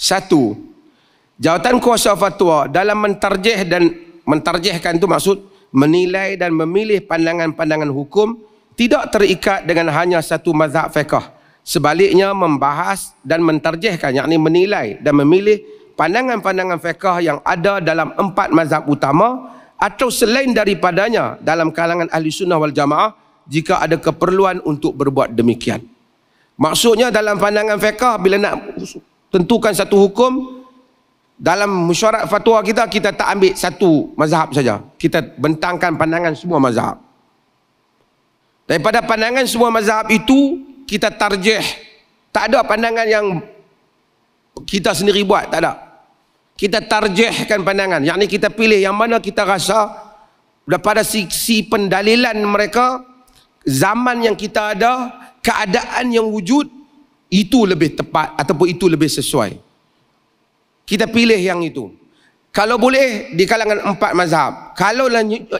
Satu, jawatan kuasa fatwa dalam mentarjih dan mentarjihkan itu maksud menilai dan memilih pandangan-pandangan hukum tidak terikat dengan hanya satu mazhab fiqh. Sebaliknya membahas dan mentarjihkan, yakni menilai dan memilih pandangan-pandangan fiqh yang ada dalam 4 mazhab utama atau selain daripadanya dalam kalangan ahli sunnah wal jamaah jika ada keperluan untuk berbuat demikian. Maksudnya dalam pandangan fiqh bila nak tentukan satu hukum, dalam mesyuarat fatwa kita, kita tak ambil satu mazhab saja. Kita bentangkan pandangan semua mazhab. Daripada pandangan semua mazhab itu, kita tarjih. Tak ada pandangan yang kita sendiri buat, tak ada. Kita tarjihkan pandangan. Yakni kita pilih yang mana kita rasa daripada sisi pendalilan mereka, zaman yang kita ada, keadaan yang wujud, itu lebih tepat ataupun itu lebih sesuai. Kita pilih yang itu. Kalau boleh di kalangan 4 mazhab. Kalau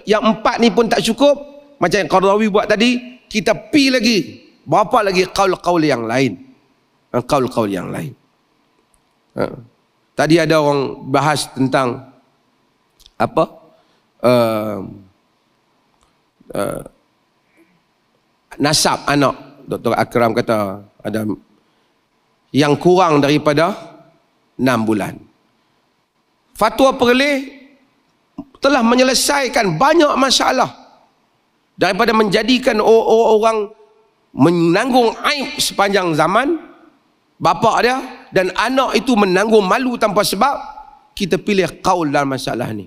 yang 4 ni pun tak cukup, macam yang Qaradawi buat tadi, kita pilih lagi berapa lagi qaul-qaul yang lain. Qaul-qaul yang lain. Tadi ada orang bahas tentang apa? Nasab anak. Dr. Akram kata ada yang kurang daripada 6 bulan. Fatwa Perleh telah menyelesaikan banyak masalah daripada menjadikan orang menanggung aib sepanjang zaman bapa dia dan anak itu menanggung malu tanpa sebab. Kita pilih qaul dalam masalah ni.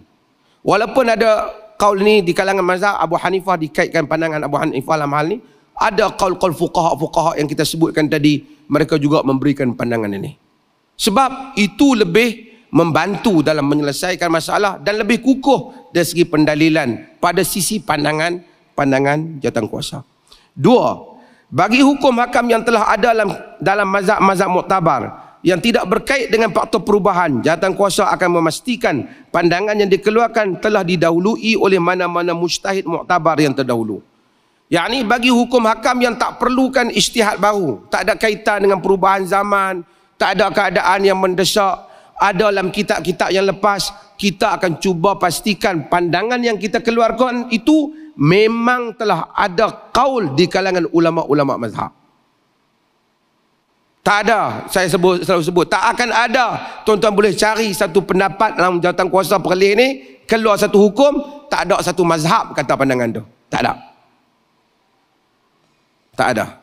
Walaupun ada qaul ni di kalangan mazhab Abu Hanifah, dikaitkan pandangan Abu Hanifah dalam hal ni, ada qaul-qaul fuqaha yang kita sebutkan tadi, mereka juga memberikan pandangan ini. Sebab itu lebih membantu dalam menyelesaikan masalah dan lebih kukuh dari segi pendalilan pada sisi pandangan jawatan kuasa. 2, bagi hukum hakam yang telah ada dalam mazhab-mazhab muktabar yang tidak berkait dengan faktor perubahan, jawatan kuasa akan memastikan pandangan yang dikeluarkan telah didahului oleh mana-mana mujtahid muktabar yang terdahulu. Yakni bagi hukum hakam yang tak perlukan ijtihad baru, tak ada kaitan dengan perubahan zaman, tak ada keadaan yang mendesak, ada dalam kitab-kitab yang lepas, kita akan cuba pastikan pandangan yang kita keluarkan itu memang telah ada qaul di kalangan ulama-ulama mazhab. Tak ada, saya selalu sebut, tak akan ada. Tuan-tuan boleh cari satu pendapat dalam jawatan kuasa Perleh ni, keluar satu hukum, tak ada satu mazhab kata pandangan tu. Tak ada. Tak ada.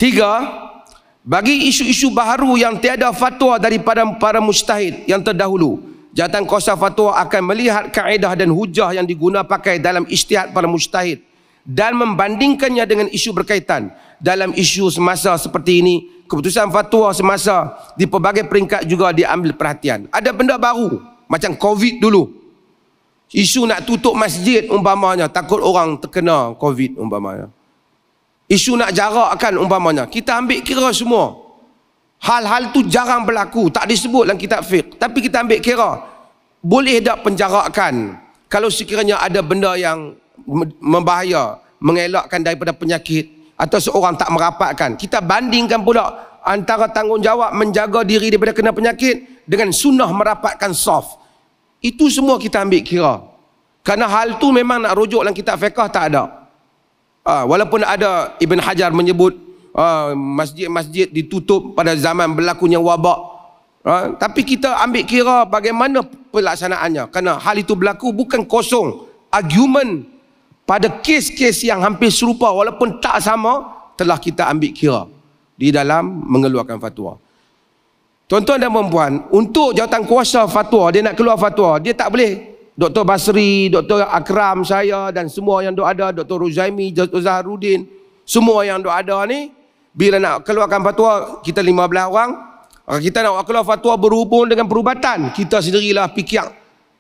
3, bagi isu-isu baharu yang tiada fatwa daripada para mujtahid yang terdahulu, jawatan kuasa fatwa akan melihat kaedah dan hujah yang diguna pakai dalam ijtihad para mujtahid dan membandingkannya dengan isu berkaitan. Dalam isu semasa seperti ini, keputusan fatwa semasa di pelbagai peringkat juga diambil perhatian. Ada benda baru macam COVID dulu, isu nak tutup masjid umpamanya, takut orang terkena COVID umpamanya. Isu nak jarakkan umpamanya, kita ambil kira semua. Hal-hal tu jarang berlaku, tak disebut dalam kitab fiqh, tapi kita ambil kira. Boleh tak penjarakan kalau sekiranya ada benda yang membahaya, mengelakkan daripada penyakit atau seorang tak merapatkan. Kita bandingkan pula antara tanggungjawab menjaga diri daripada kena penyakit dengan sunnah merapatkan saf. Itu semua kita ambil kira. Kerana hal tu memang nak rujuk dalam kitab fiqh tak ada. Walaupun ada Ibn Hajar menyebut masjid-masjid ditutup pada zaman berlakunya wabak, tapi kita ambil kira bagaimana pelaksanaannya. Kerana hal itu berlaku bukan kosong. Argument pada kes-kes yang hampir serupa walaupun tak sama telah kita ambil kira di dalam mengeluarkan fatwa. Tuan-tuan dan puan-puan, untuk jawatan kuasa fatwa, dia nak keluar fatwa, dia tak boleh Dr. Basri, Dr. Akram, saya dan semua yang ada, Dr. Ruzaimi, Dr. Zaharuddin, semua yang ada ni, bila nak keluarkan fatwa, kita 15 orang, kita nak keluar fatwa berhubung dengan perubatan, kita sendirilah fikir,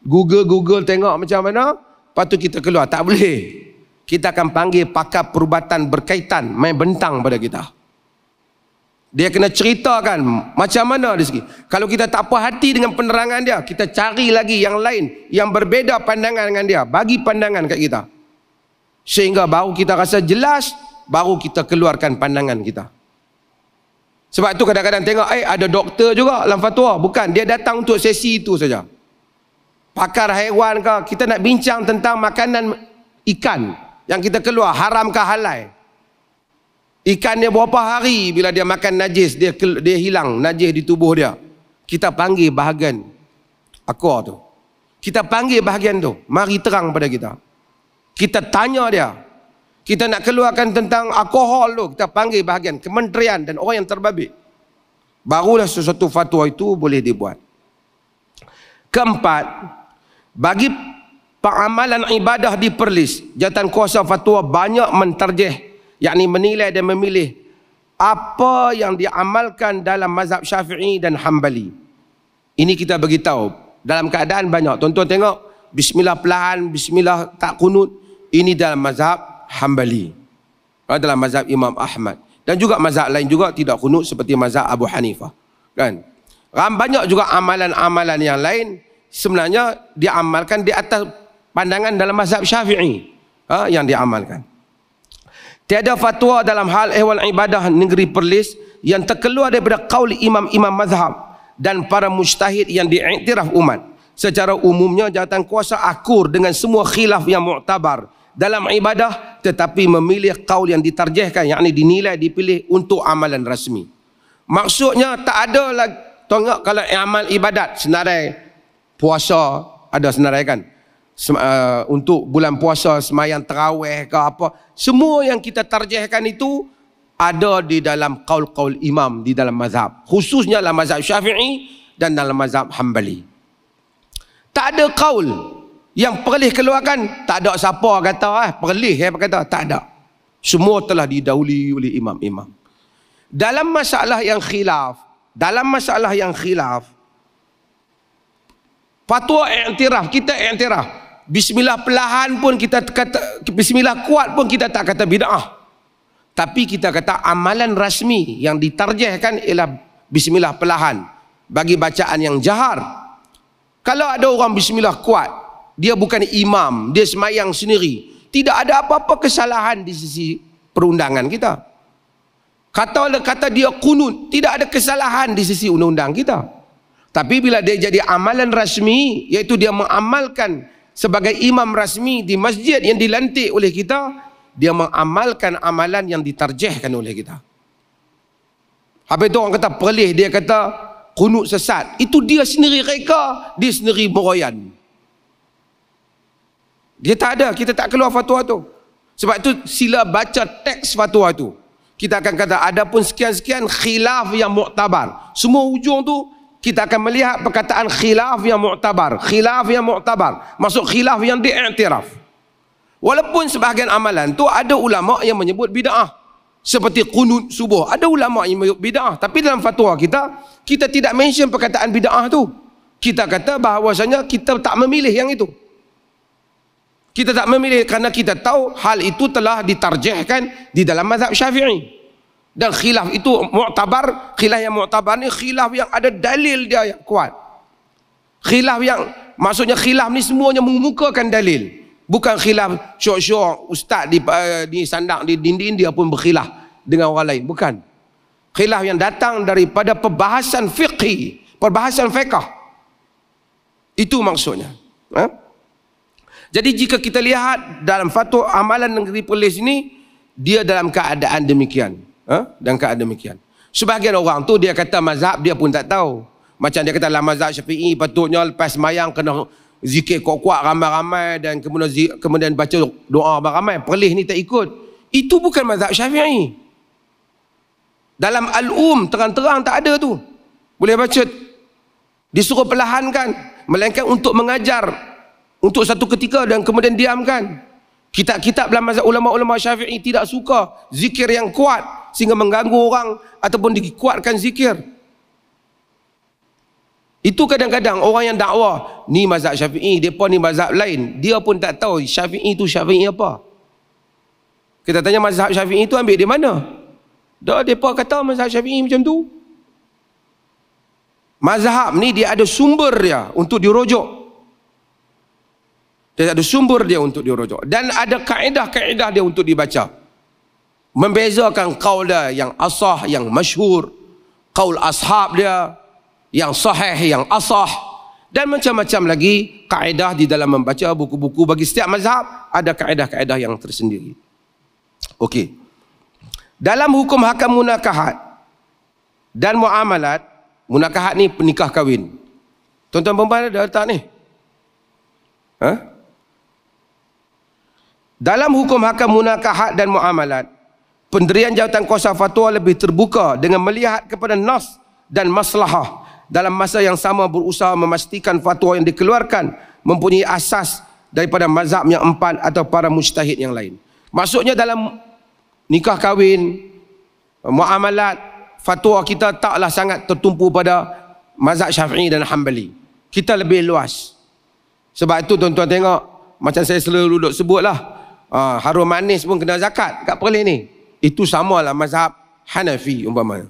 Google tengok macam mana, lepas tu kita keluar. Tak boleh. Kita akan panggil pakar perubatan berkaitan, main bentang pada kita. Dia kena ceritakan macam mana dari segi. Kalau kita tak puas hati dengan penerangan dia, kita cari lagi yang lain yang berbeza pandangan dengan dia, bagi pandangan kat kita. Sehingga baru kita rasa jelas, baru kita keluarkan pandangan kita. Sebab tu kadang-kadang tengok ada doktor juga dalam fatwa. Bukan, dia datang untuk sesi itu saja. Pakar haiwan ke, kita nak bincang tentang makanan ikan yang kita keluar, haram ke halal. Ikan dia berapa hari bila dia makan najis, dia hilang najis di tubuh dia. Kita panggil bahagian akor tu. Kita panggil bahagian tu, mari terang pada kita. Kita tanya dia. Kita nak keluarkan tentang alkohol tu, kita panggil bahagian kementerian dan orang yang terbabit. Barulah sesuatu fatwa itu boleh dibuat. Keempat, bagi pengamalan ibadah di Perlis, Jawatankuasa Fatwa banyak mentarjih, yakni menilai dan memilih apa yang diamalkan dalam mazhab Syafi'i dan Hambali. Ini kita beritahu dalam keadaan banyak. Tuan-tuan tengok, bismillah perlahan, bismillah tak kunut. Ini dalam mazhab Hambali, dalam mazhab Imam Ahmad, dan juga mazhab lain juga tidak kunut seperti mazhab Abu Hanifah, kan? Banyak juga amalan-amalan yang lain sebenarnya diamalkan di atas pandangan dalam mazhab Syafi'i, yang diamalkan. Tiada fatwa dalam hal ehwal ibadah negeri Perlis yang terkeluar daripada qaul imam-imam mazhab dan para mujtahid yang diiktiraf umat. Secara umumnya Jawatankuasa akur dengan semua khilaf yang mu'tabar dalam ibadah, tetapi memilih qaul yang ditarjihkan, yakni dinilai, dipilih untuk amalan rasmi. Maksudnya tak ada lagi, tengok kalau amal ibadat senarai puasa, ada senarai kan, untuk bulan puasa semayang tarawih ke apa, semua yang kita tarjihkan itu ada di dalam qaul-qaul imam di dalam mazhab, khususnya dalam mazhab Syafi'i dan dalam mazhab Hambali. Tak ada qaul yang Perlis keluarkan, tak ada siapa kata Perlis kata, tak ada. Semua telah didahului oleh imam-imam. Dalam masalah yang khilaf, fatwa iktiraf, kita iktiraf. Bismillah perlahan pun kita kata, bismillah kuat pun kita tak kata bid'ah. Tapi kita kata amalan rasmi yang ditarjihkan ialah bismillah perlahan bagi bacaan yang jahar. Kalau ada orang bismillah kuat, dia bukan imam, dia semayang sendiri, tidak ada apa-apa kesalahan di sisi perundangan kita. Kata dia kunut, tidak ada kesalahan di sisi undang-undang kita. Tapi bila dia jadi amalan rasmi, iaitu dia mengamalkan sebagai imam rasmi di masjid yang dilantik oleh kita, dia mengamalkan amalan yang ditarjihkan oleh kita. Habis itu orang kata Perlis, dia kata kunut sesat. Itu dia sendiri reka, dia sendiri meroyan. Dia tak ada, kita tak keluar fatwa tu. Sebab tu sila baca teks fatwa tu. Kita akan kata ada pun sekian-sekian khilaf yang mu'tabar. Semua ujung tu kita akan melihat perkataan khilaf yang mu'tabar. Khilaf yang mu'tabar, maksud khilaf yang diiktiraf. Walaupun sebahagian amalan tu ada ulama yang menyebut bid'ah, seperti qunut subuh, ada ulama yang menyebut bid'ah. Tapi dalam fatwa kita tidak mention perkataan bid'ah tu. Kita kata bahawasanya kita tak memilih yang itu. Kita tak memilih kerana kita tahu hal itu telah ditarjihkan di dalam mazhab Syafi'i. Dan khilaf itu mu'tabar, khilaf yang mu'tabar ni khilaf yang ada dalil dia yang kuat. Khilaf yang, maksudnya khilaf ni semuanya mengemukakan dalil. Bukan khilaf syok-syok ustaz di sandang di dinding dia pun berkhilaf dengan orang lain. Bukan. Khilaf yang datang daripada perbahasan fiqhi, perbahasan fiqh. Itu maksudnya. Jadi jika kita lihat dalam fatwa amalan negeri Perlis ini, dia dalam keadaan demikian. Dalam keadaan demikian. Sebahagian orang tu dia kata mazhab dia pun tak tahu. Macam dia kata dalam mazhab Syafi'i patutnya lepas semayang kena zikir kuat-kuat ramai-ramai dan kemudian baca doa ramai. Perlis ni tak ikut. Itu bukan mazhab Syafi'i. Dalam terang-terang tak ada tu. Boleh baca. Disuruh perlahankan, melainkan untuk mengajar untuk satu ketika dan kemudian diamkan. Kitab-kitab dalam mazhab ulama-ulama Syafi'i tidak suka zikir yang kuat sehingga mengganggu orang ataupun dikuatkan zikir. Itu kadang-kadang orang yang dakwah ni mazhab Syafi'i, depa ni mazhab lain, dia pun tak tahu Syafi'i itu Syafi'i apa. Kita tanya mazhab Syafi'i itu ambil di mana? Dah depa kata mazhab Syafi'i macam tu. Mazhab ni dia ada sumber dia untuk dirujuk. Dia ada sumber dia untuk dirujuk. Dan ada kaedah-kaedah dia untuk dibaca. Membezakan qaul dia yang asah, yang masyhur. qaul ashab dia, yang sahih, yang asah, dan macam-macam lagi kaedah di dalam membaca buku-buku. Bagi setiap mazhab ada kaedah-kaedah yang tersendiri. Okey. Dalam hukum hakam munakahat dan muamalat, munakahat ni penikah kahwin. Tuan-tuan perempuan ada letak ni? Dalam hukum hakam munakahat dan muamalat, pendirian jawatan kuasa fatwa lebih terbuka dengan melihat kepada nas dan maslahah, dalam masa yang sama berusaha memastikan fatwa yang dikeluarkan mempunyai asas daripada mazhab yang empat atau para mujtahid yang lain. Maksudnya dalam nikah kahwin, muamalat, fatwa kita taklah sangat tertumpu pada mazhab Syafi'i dan Hanbali. Kita lebih luas. Sebab itu tuan-tuan tengok, macam saya selalu duduk sebutlah, harum manis pun kena zakat kat Perlis ni. Itu samalah mazhab Hanafi umpamanya.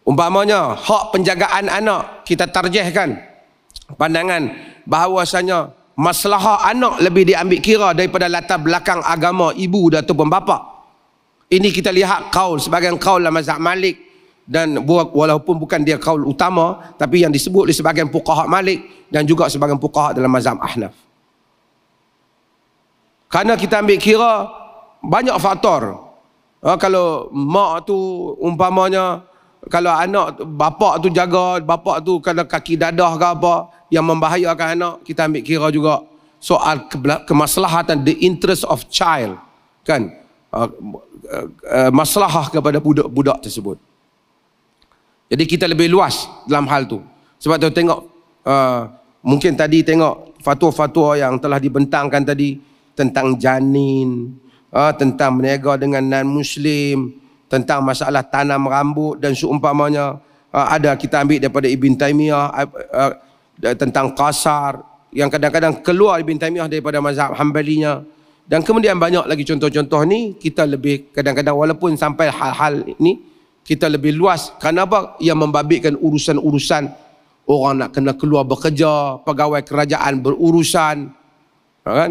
Umpamanya hak penjagaan anak, kita tarjihkan pandangan bahawasanya maslahah anak lebih diambil kira daripada latar belakang agama ibu ataupun bapa. Ini kita lihat kaul, sebahagian kaul dalam mazhab Malik, dan walaupun bukan dia kaul utama, tapi yang disebut di sebahagian fuqaha Malik dan juga sebahagian fuqaha dalam mazhab Ahnaf. Kerana kita ambil kira banyak faktor. Kalau mak tu umpamanya, kalau anak bapa tu jaga, bapa tu kalau kaki dadah ke apa yang membahayakan anak, kita ambil kira juga soal kemaslahatan, the interest of child, kan, maslahah kepada budak-budak tersebut. Jadi kita lebih luas dalam hal tu. Sebab tu tengok, mungkin tadi tengok fatwa-fatwa yang telah dibentangkan tadi tentang janin, tentang berniaga dengan non-Muslim, tentang masalah tanam rambut dan seumpamanya. Ada kita ambil daripada Ibn Taymiyah tentang qasar, yang kadang-kadang keluar Ibn Taymiyah daripada mazhab Hanbalinya. Dan kemudian banyak lagi contoh-contoh ni. Kita lebih kadang-kadang, walaupun sampai hal-hal ini, kita lebih luas. Kerana apa? Yang membabitkan urusan-urusan orang nak kena keluar bekerja, pegawai kerajaan berurusan, kan?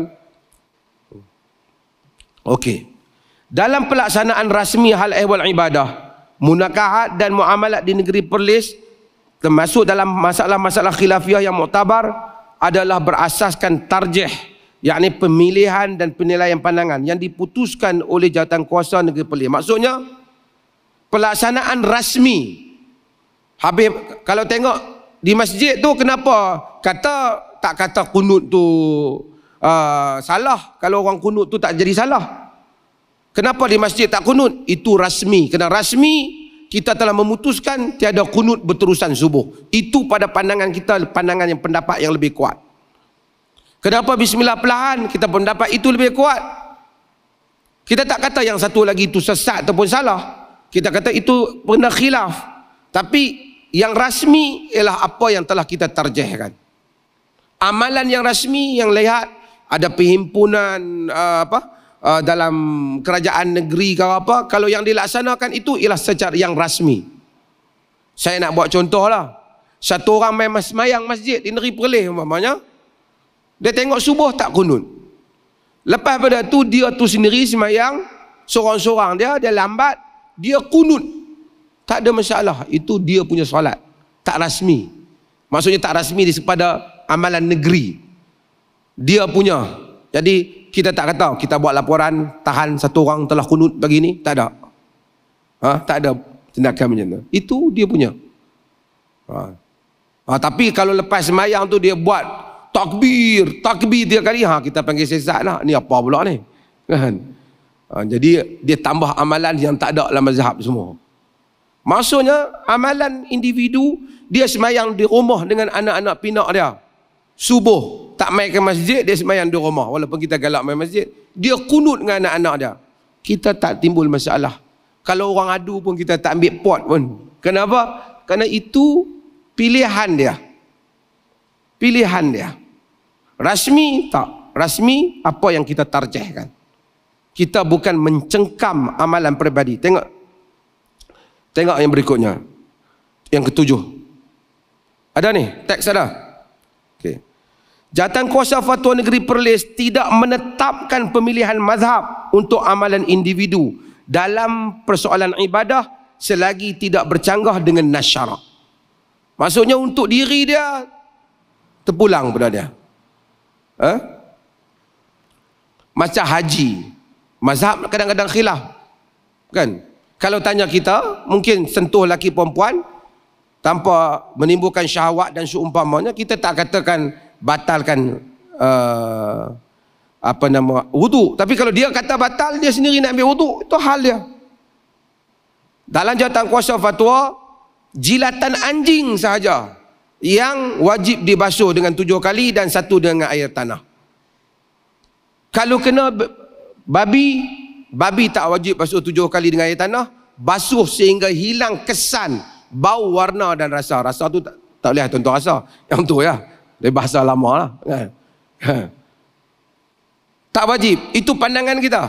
Okey. Dalam pelaksanaan rasmi hal ehwal ibadah, munakahat dan muamalat di negeri Perlis, termasuk dalam masalah-masalah khilafiyah yang muktabar, adalah berasaskan tarjih, yakni pemilihan dan penilaian pandangan yang diputuskan oleh jawatan kuasa negeri Perlis. Maksudnya pelaksanaan rasmi. Habis kalau tengok di masjid tu, kenapa tak kata kunut tu salah? Kalau orang kunut tu tak jadi salah. Kenapa di masjid tak kunut? Itu rasmi. Kerana rasmi kita telah memutuskan tiada kunut berterusan subuh. Itu pada pandangan kita, pandangan yang pendapat yang lebih kuat. Kenapa bismillah perlahan? Kita pendapat itu lebih kuat. Kita tak kata yang satu lagi itu sesat ataupun salah. Kita kata itu pernah khilaf. Tapi yang rasmi ialah apa yang telah kita tarjihkan. Amalan yang rasmi yang lihat ada perhimpunan dalam kerajaan negeri ke apa, kalau yang dilaksanakan itu ialah secara yang rasmi. Saya nak buat contoh lah. Satu orang main semayang masjid di negeri Perlis umpamanya, dia tengok subuh tak kunut. Lepas pada tu dia tu sendiri semayang sorang-sorang, dia lambat, dia kunut. Tak ada masalah, itu dia punya solat. Tak rasmi. Maksudnya tak rasmi pada amalan negeri. Dia punya. Jadi kita tak kata kita buat laporan tahan satu orang telah kunut pagi ni, tak ada. Tak ada tindakan macam tu. Itu dia punya. Tapi kalau lepas semayang tu dia buat takbir 3 kali, kita panggil sesat lah. Ni apa pula ni? Kan? Jadi dia tambah amalan yang tak ada dalam mazhab semua. Maksudnya amalan individu, dia semayang di rumah dengan anak-anak pinak dia. Subuh tak main ke masjid, dia semayang di rumah. Walaupun kita galak main masjid, dia kunut dengan anak-anak dia. Kita tak timbul masalah. Kalau orang adu pun kita tak ambil pot pun. Kenapa? Kerana itu pilihan dia. Pilihan dia. Rasmi tak. Rasmi apa yang kita tarjihkan. Kita bukan mencengkam amalan peribadi. Tengok yang berikutnya. Yang ketujuh. Ada ni? Teks ada? Okay. Jawatan kuasa fatwa negeri Perlis tidak menetapkan pemilihan mazhab untuk amalan individu dalam persoalan ibadah selagi tidak bercanggah dengan nas syarak. Maksudnya untuk diri dia terpulang pada dia. Macam haji, mazhab kadang-kadang khilaf kan. Kalau tanya kita, mungkin sentuh laki perempuan tanpa menimbulkan syahwat dan seumpamanya, kita tak katakan batalkan wudu. Tapi kalau dia kata batal, dia sendiri nak ambil wudu, itu hal dia. Dalam jawatan kuasa fatwa, jilatan anjing sahaja yang wajib dibasuh dengan 7 kali dan 1 dengan air tanah. Kalau kena babi tak wajib basuh 7 kali dengan air tanah, basuh sehingga hilang kesan, bau, warna dan rasa. Rasa tu tak boleh tuan-tuan rasa. Yang tu ya, dari bahasa lama lah. Tak wajib. Itu pandangan kita.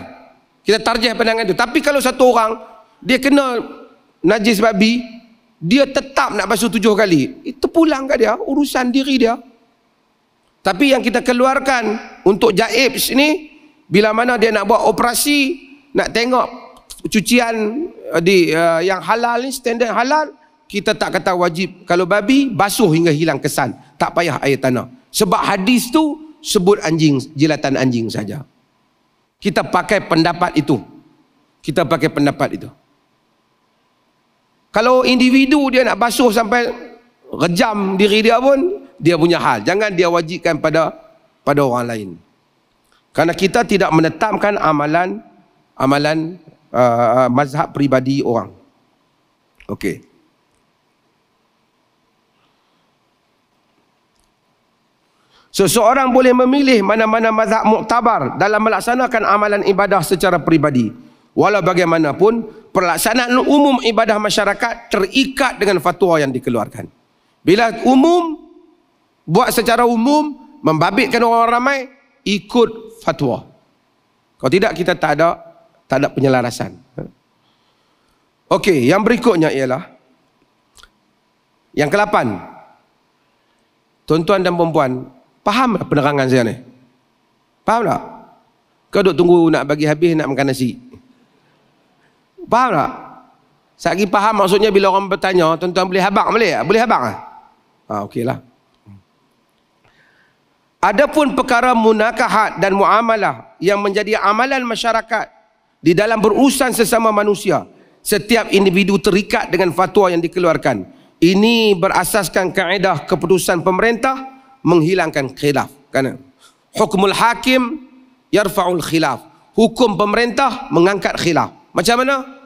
Kita tarjih pandangan itu. Tapi kalau satu orang, dia kena najis babi, dia tetap nak basuh 7 kali, itu pulang kat dia, urusan diri dia. Tapi yang kita keluarkan untuk jaib sini, bila mana dia nak buat operasi, nak tengok cucian yang halal ni, standard halal, kita tak kata wajib. Kalau babi, basuh hingga hilang kesan, tak payah air tanah. Sebab hadis tu sebut anjing, jilatan anjing saja. Kita pakai pendapat itu. Kita pakai pendapat itu. Kalau individu dia nak basuh sampai rejam diri dia pun, dia punya hal. Jangan dia wajibkan pada orang lain. Karena kita tidak menetapkan amalan mazhab peribadi orang. Okey. Seseorang boleh memilih mana-mana mazhab muktabar dalam melaksanakan amalan ibadah secara peribadi. Walau bagaimanapun, pelaksanaan umum ibadah masyarakat terikat dengan fatwa yang dikeluarkan. Bila umum, buat secara umum, membabitkan orang ramai, ikut fatwa. Kalau tidak, kita tak ada penyelarasan. Okey, yang berikutnya ialah yang ke-8. Tuan-tuan dan perempuan, faham tak penerangan saya ni? Faham tak? Kau duk tunggu nak bagi habis nak makan nasi? Faham tak? Sagi faham maksudnya bila orang bertanya, tuan-tuan boleh habaq boleh tak? Boleh habaq tak? Okeylah. Adapun perkara munakahat dan muamalah yang menjadi amalan masyarakat di dalam berurusan sesama manusia, setiap individu terikat dengan fatwa yang dikeluarkan. Ini berasaskan kaedah keputusan pemerintah menghilangkan khilaf. Kerana hukmul hakim yarfa'ul khilaf. Hukum pemerintah mengangkat khilaf. Macam mana?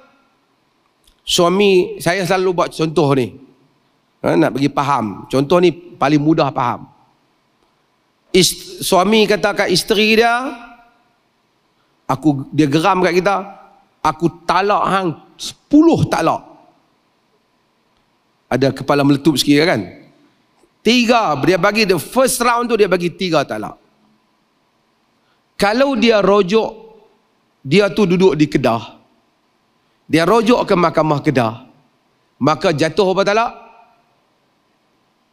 Suami, saya selalu buat contoh ni. Nak bagi faham. Contoh ni paling mudah faham. Suami kata kat isteri dia, dia geram kat kita, aku talak hang 10 talak. Ada kepala meletup sikit kan? 3, dia bagi the first round tu, dia bagi 3 talak. Kalau dia rojok, dia tu duduk di Kedah, dia rojok ke mahkamah Kedah, maka jatuh berapa talak?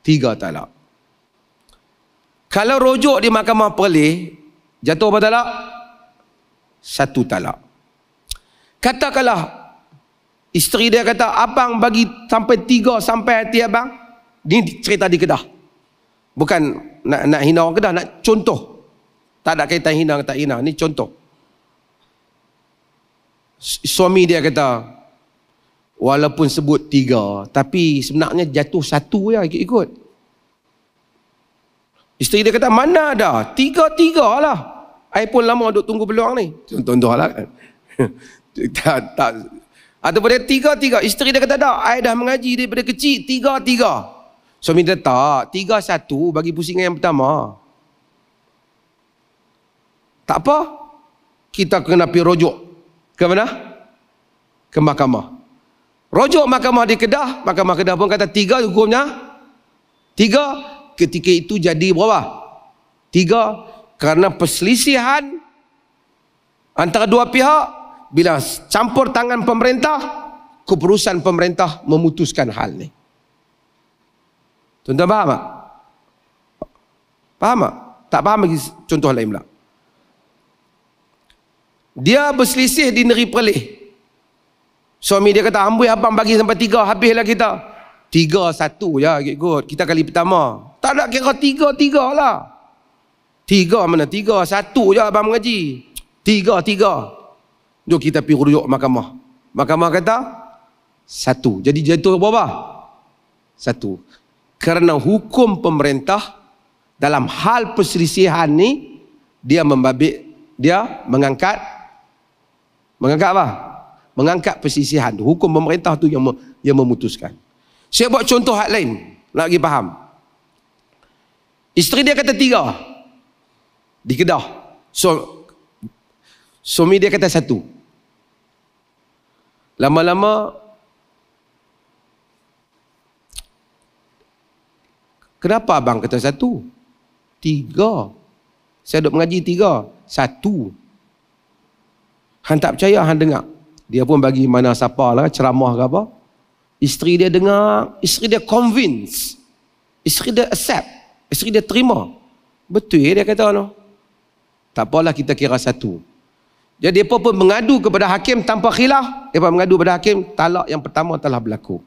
3 talak. Kalau rojok di mahkamah Perlis, jatuh berapa talak? 1 talak. Katakanlah isteri dia kata, abang bagi sampai 3 sampai hati abang. Ini cerita di Kedah. Bukan nak hina orang Kedah, nak contoh. Tak ada kaitan hina tak hina, ni contoh. Suami dia kata, walaupun sebut 3, tapi sebenarnya jatuh 1 ya ikut-ikut. Isteri dia kata, mana ada? 3 lah. I pun lama duk tunggu peluang ni. Contoh lah kan. tak. Ataupun dia 3. Isteri dia kata, tak, I dah mengaji daripada kecil, 3. Suami dia tak, 3-1 bagi pusingan yang pertama. Tak apa. Kita kena pergi rojok. Ke mana? Ke mahkamah. Rojok mahkamah di Kedah. Mahkamah Kedah pun kata 3 hukumnya. 3. Ketika itu jadi berapa? 3. Kerana perselisihan antara dua pihak, bila campur tangan pemerintah, keputusan pemerintah memutuskan hal ni. Tuan-tuan faham tak? Faham tak? Tak faham lagi contoh lain pula. Dia berselisih di negeri Perlis. Suami dia kata, amboi abang bagi sampai 3, habislah kita. 3-1 je ikut. Kita kali pertama. Tak nak kira 3-3 lah. 3 mana? 3-1 je abang mengaji. 3-3. Jom kita pergi rujuk mahkamah. Mahkamah kata 1. Jadi jatuh berapa? 1. Kerana hukum pemerintah dalam hal perselisihan ni, dia mengangkat apa? Mengangkat perselisihan. Hukum pemerintah tu yang memutuskan. Saya buat contoh hal lain nak bagi faham. Isteri dia kata 3 di Kedah. Suami dia kata 1. Lama-lama kenapa abang kata 1? 3. Saya duduk mengaji 3. 1. Hang tak percaya, hang dengar. Dia pun bagi mana siapa lah, ceramah ke apa. Isteri dia dengar, isteri dia convince. Isteri dia accept. Isteri dia terima. Betul dia kata no. Tak apalah kita kira 1. Jadi dia pun mengadu kepada hakim tanpa khilaf. Dia pun mengadu kepada hakim, talak yang pertama telah berlaku.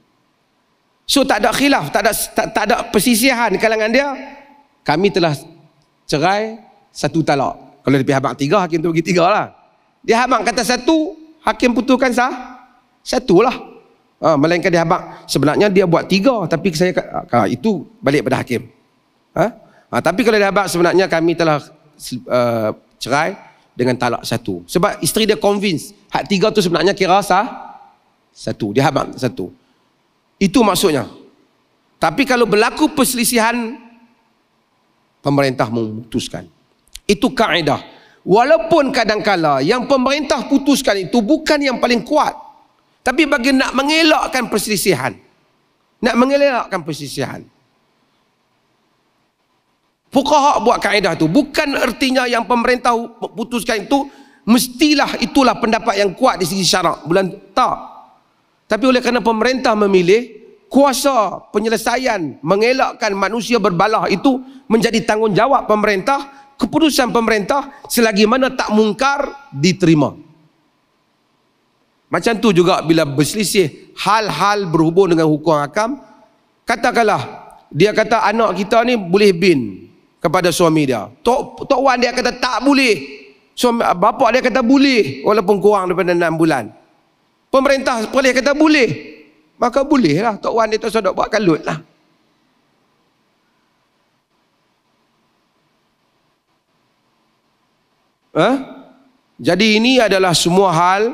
So tak ada khilaf, tak ada persisihan di kalangan dia. Kami telah cerai 1 talak. Kalau di pihak abang 3, hakim tu bagi 3 lah. Dia abang kata 1, hakim putuskan 1 lah. Melainkan dia abang sebenarnya dia buat 3, tapi saya itu balik pada hakim. Tapi kalau dia abang sebenarnya kami telah cerai dengan talak 1. Sebab isteri dia convince hak 3 tu sebenarnya kira 1. Dia abang 1. Itu maksudnya. Tapi kalau berlaku perselisihan, pemerintah memutuskan. Itu kaedah. Walaupun kadang-kala yang pemerintah putuskan itu bukan yang paling kuat. Tapi bagi nak mengelakkan perselisihan. Fuqaha buat kaedah tu. Bukan artinya yang pemerintah putuskan itu mestilah itulah pendapat yang kuat di segi syarak. Tak. Tapi oleh kerana pemerintah memilih, kuasa penyelesaian mengelakkan manusia berbalah itu menjadi tanggungjawab pemerintah. Keputusan pemerintah selagi mana tak mungkar diterima. Macam tu juga bila berselisih hal-hal berhubung dengan hukum hakam. Katakanlah dia kata anak kita ni boleh bin kepada suami dia. Tok Wan dia kata tak boleh. Bapa dia kata boleh walaupun kurang daripada 6 bulan. Pemerintah boleh kata boleh. Maka bolehlah Tok Wan dia tu sudah buat kalut lah. Jadi ini adalah semua hal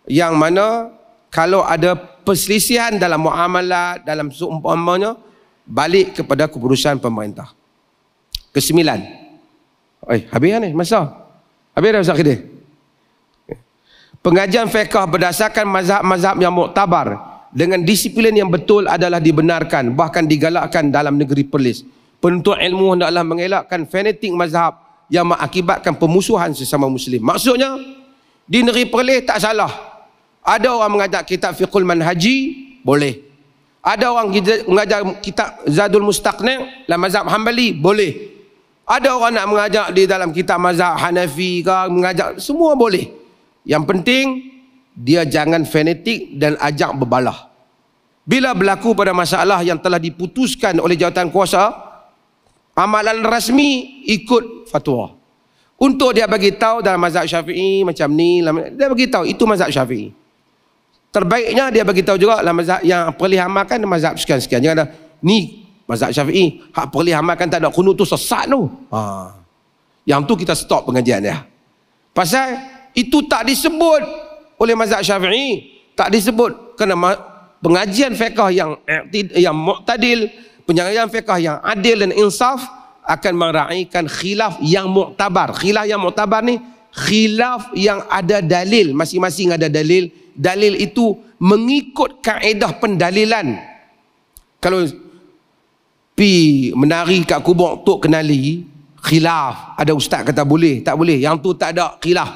yang mana kalau ada perselisihan dalam muamalat, dalam seumpamanya, balik kepada keputusan pemerintah. Ke-9. Habis ni masa. Habis dah Ustaz Khidir. Pengajian fiqh berdasarkan mazhab-mazhab yang muktabar dengan disiplin yang betul adalah dibenarkan, bahkan digalakkan dalam negeri Perlis. Penuntut ilmu hendaklah mengelakkan fanatik mazhab yang mengakibatkan pemusuhan sesama muslim. Maksudnya di negeri Perlis tak salah. Ada orang mengajar kitab fiqhul manhaji, boleh. Ada orang mengajar kitab Zadul Mustaqni' dalam mazhab Hambali, boleh. Ada orang nak mengajar di dalam kitab mazhab Hanafi ke, mengajar, semua boleh. Yang penting dia jangan fanatik dan ajak berbalah. Bila berlaku pada masalah yang telah diputuskan oleh jawatan kuasa, amalan rasmi ikut fatwa. Untuk dia bagi tahu dalam mazhab Syafi'i macam ni, dia bagi tahu itu mazhab Syafi'i. Terbaiknya dia bagi tahu juga dalam mazhab yang perlu amalkan mazhab sekian-sekian. Jangan ada ni mazhab Syafi'i, hak perlu amalkan tak ada kunut tu sesat tu. Yang tu kita stop pengajian dia. Pasal itu tak disebut oleh mazhab Syafi'i, tak disebut kerana pengajian fiqh yang mu'tadil, penyampaian fiqh yang adil dan insaf akan meraihkan khilaf yang muktabar. Khilaf yang muktabar ni khilaf yang ada dalil, masing-masing ada dalil. Dalil itu mengikut kaedah pendalilan. Kalau pi menari kat kubur tok kenali, khilaf, ada ustaz kata boleh, tak boleh, yang tu tak ada khilaf.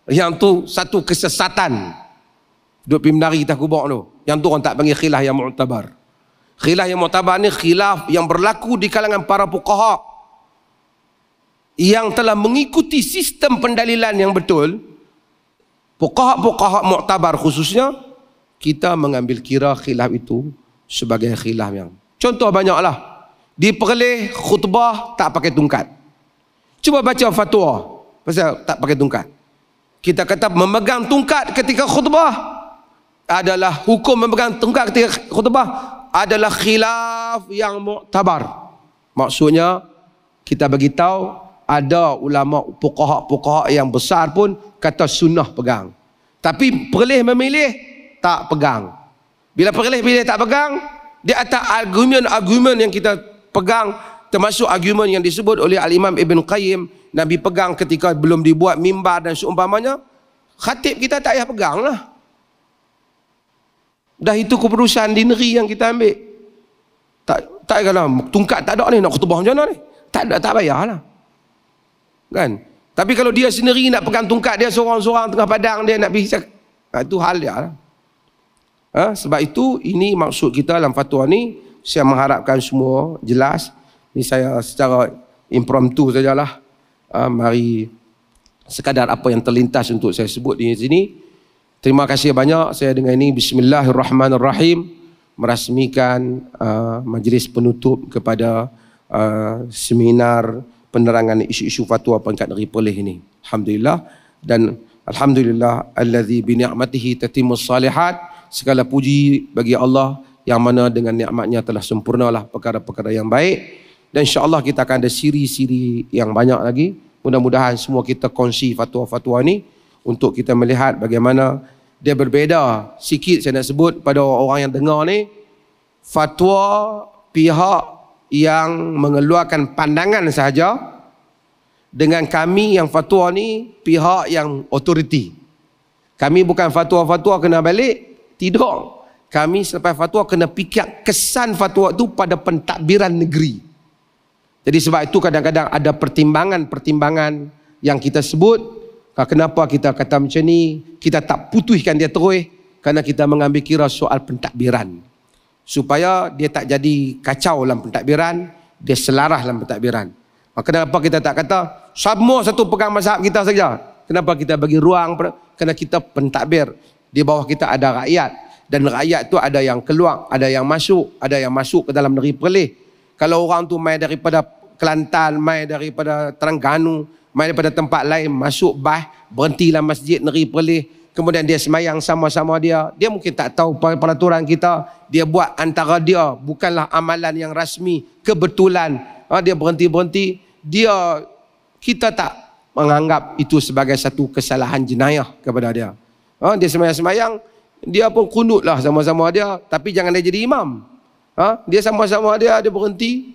Yang tu satu kesesatan. Duk pi menari atas kubur tu. Yang tu orang tak panggil khilaf yang muktabar. Khilaf yang muktabar ni khilaf yang berlaku di kalangan para fuqaha yang telah mengikuti sistem pendalilan yang betul. Fuqaha muktabar khususnya kita mengambil kira khilaf itu sebagai khilaf yang contoh banyaklah. Di Perlis khutbah tak pakai tungkat. Cuba baca fatwa pasal tak pakai tungkat. Kita kata memegang tungkat ketika khutbah adalah hukum memegang tungkat ketika khutbah adalah khilaf yang muktabar. Maksudnya kita bagi tahu ada ulama fuqaha yang besar pun kata sunnah pegang. Tapi Perlis memilih tak pegang. Bila Perlis pilih tak pegang, dia atas argumen yang kita pegang, termasuk argumen yang disebut oleh Al-Imam Ibn Qayyim, Nabi pegang ketika belum dibuat mimbar dan seumpamanya, khatib kita tak payah pegang lah. Dah itu keputusan di negeri yang kita ambil. Tak kena tungkat tak ada ni, nak khutbah macam mana ni? Tak payah lah. Kan? Tapi kalau dia sendiri nak pegang tungkat, dia seorang-seorang tengah padang, dia nak pergi, itu hal dia lah. Sebab itu, ini maksud kita dalam fatwa ni. Saya mengharapkan semua jelas. Ini saya secara impromptu sajalah. Mari sekadar apa yang terlintas untuk saya sebut di sini. Terima kasih banyak. Saya dengan ini Bismillahirrahmanirrahim merasmikan majlis penutup kepada seminar penerangan isu-isu fatwa peringkat negeri Perlis ini. Alhamdulillah. Dan alhamdulillah allazi bi ni'matihi tatimmus salihat. Segala puji bagi Allah yang mana dengan nikmatnya telah sempurnalah perkara-perkara yang baik. Dan insya-Allah kita akan ada siri-siri yang banyak lagi. Mudah-mudahan semua kita kongsi fatwa-fatwa ni untuk kita melihat bagaimana dia berbeza. Sikit saya nak sebut pada orang yang dengar ni, fatwa pihak yang mengeluarkan pandangan sahaja dengan kami yang fatwa ni pihak yang otoriti. Kami bukan fatwa-fatwa kena balik, tidak. Kami selepas fatwa kena fikir kesan fatwa itu pada pentadbiran negeri. Jadi sebab itu kadang-kadang ada pertimbangan-pertimbangan yang kita sebut. Kenapa kita kata macam ni? Kita tak putuskan dia terus kerana kita mengambil kira soal pentadbiran. Supaya dia tak jadi kacau dalam pentadbiran, dia selaras dalam pentadbiran. Kenapa kita tak kata semua satu pegang mazhab kita saja? Kenapa kita bagi ruang? Kerana kita pentadbir. Di bawah kita ada rakyat. Dan rakyat tu ada yang keluar, ada yang masuk ke dalam negeri Perlis. Kalau orang tu mai daripada Kelantan, mai daripada Terengganu, mai daripada tempat lain, masuk bah, berhenti dalam masjid negeri Perlis, kemudian dia semayang sama-sama dia mungkin tak tahu peraturan kita, dia buat antara dia, bukanlah amalan yang rasmi, kebetulan, dia berhenti-berhenti, kita tak menganggap itu sebagai satu kesalahan jenayah kepada dia. Dia semayang-semayang, dia pun kunut lah sama-sama dia, tapi jangan dia jadi imam. Dia sama-sama dia berhenti,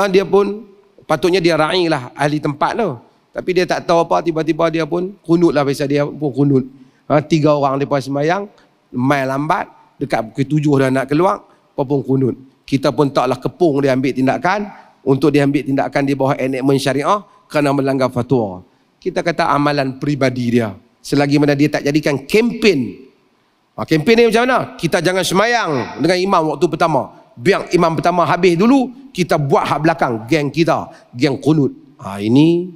dia pun patutnya dia ra'i lah ahli tempat tu, tapi dia tak tahu apa, tiba-tiba dia pun kunut lah, biasa dia pun kunut. 3 orang lepas semayang, mai lambat, dekat pukul 7 dah nak keluar, apa pun kunut. Kita pun taklah kepung dia ambil tindakan, untuk dia ambil tindakan di bawah enakmen syariah kerana melanggar fatwa. Kita kata amalan peribadi dia, selagi mana dia tak jadikan kempen. Kempen ni macam mana? Kita jangan semayang dengan imam waktu pertama. Biar imam pertama habis dulu, kita buat hak belakang, geng kita, geng kunut. Ini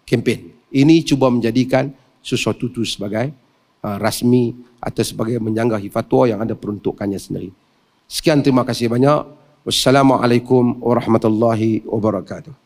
kempen. Ini cuba menjadikan sesuatu itu sebagai rasmi atau sebagai menjanggahi fatwa yang ada peruntukannya sendiri. Sekian, terima kasih banyak. Wassalamualaikum warahmatullahi wabarakatuh.